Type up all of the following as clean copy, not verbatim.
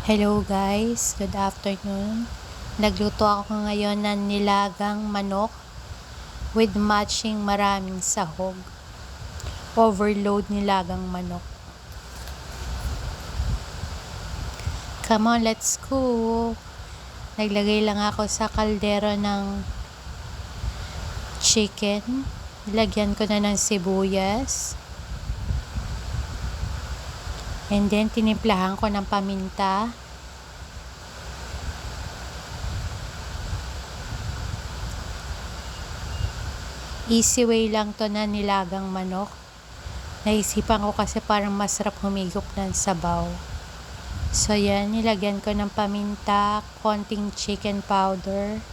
Hello guys, good afternoon. Nagluto ako ngayon ng nilagang manok with matching maraming sahog. Overload nilagang manok. Come on, let's cook. Naglagay lang ako sa kaldero ng chicken. Nilagyan ko na ng sibuyas. And then, tinimplahan ko ng paminta. Easy way lang to na nilagang manok. Naisipan ko kasi parang masarap humigop ng sabaw. So yan, nilagyan ko ng paminta, konting chicken powder.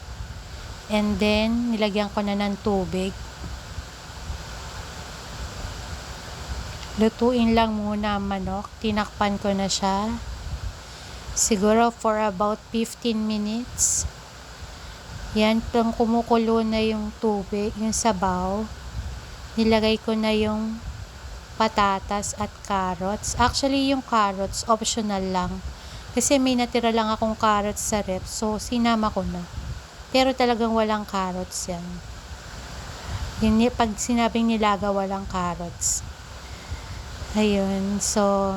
And then, nilagyan ko na ng tubig. Lutuin lang muna ang manok. Tinakpan ko na siya. Siguro for about 15 minutes. Yan, pang kumukulo na yung tubig, yung sabaw. Nilagay ko na yung patatas at carrots. Actually, yung carrots, optional lang. Kasi may natira lang akong carrots sa ref. So, sinama ko na. Pero talagang walang carrots yan. Yun, pag sinabing nilaga, walang carrots. Ayun, so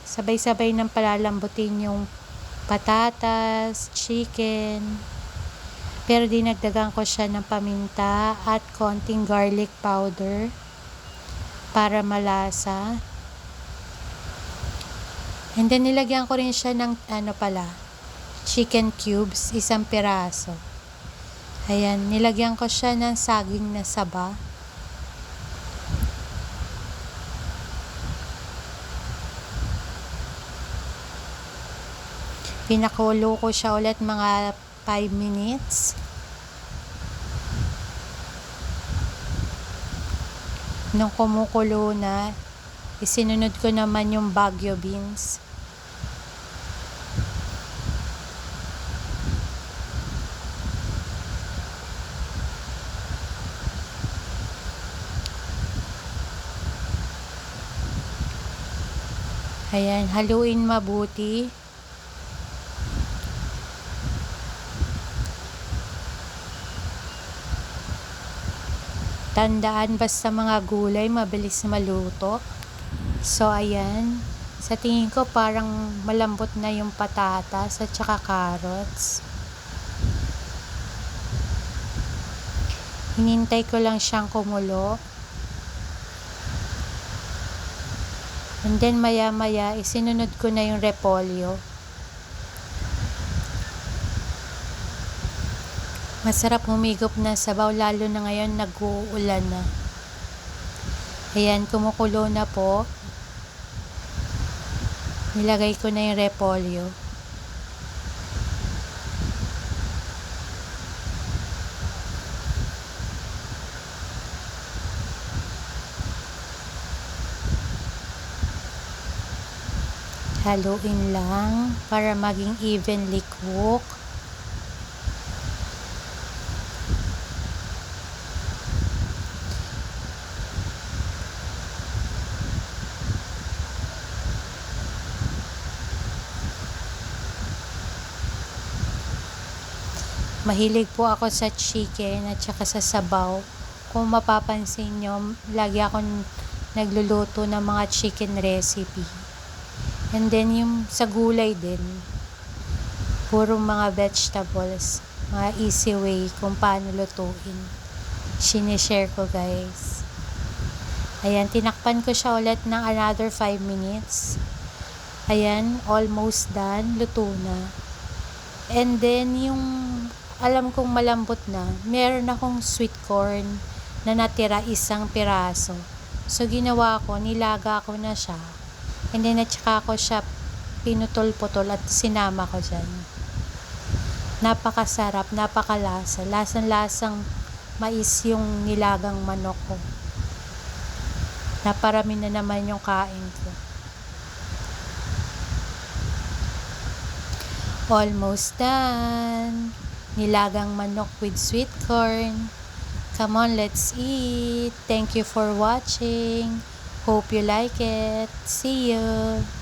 sabay-sabay nang palalambutin yung patatas, chicken. Pero dinagdagan ko siya ng paminta at konting garlic powder para malasa. And then nilagyan ko rin siya ng chicken cubes, isang piraso. Ayan, nilagyan ko siya ng saging na saba. Pinakulo ko siya ulit mga 5 minutes. Nung kumukulo na, isinunod ko naman yung Baguio beans. Ayan, haluin mabuti. Tandaan, basta mga gulay, mabilis maluto. So, ayan. Sa tingin ko, parang malambot na yung patatas at saka carrots. Hinintay ko lang siyang kumulo. And then, maya-maya, isinunod ko na yung repolyo. Masarap humigop na sabaw, lalo na ngayon nag-uulan na. Ayan, kumukulo na po. Nilagay ko na yung repolyo. Haluin lang para maging evenly cook. Mahilig po ako sa chicken at saka sa sabaw. Kung mapapansin nyo, lagi akong nagluluto ng mga chicken recipe. And then yung sa gulay din, puro mga vegetables, mga easy way kung paano lutuin. Sinishare ko guys. Ayan, tinakpan ko siya ulit ng another 5 minutes. Ayan, almost done, luto na. And then yung alam kong malambot na, meron akong sweet corn na natira, isang piraso. So, ginawa ko, nilaga ko na siya. And then, at saka ko siya pinutol-putol at sinama ko dyan. Napakasarap, napakalasa. Lasang-lasang mais yung nilagang manok ko. Naparami na naman yung kain ko. Almost done. Nilagang manok with sweet corn. Come on, let's eat. Thank you for watching. Hope you like it. See you.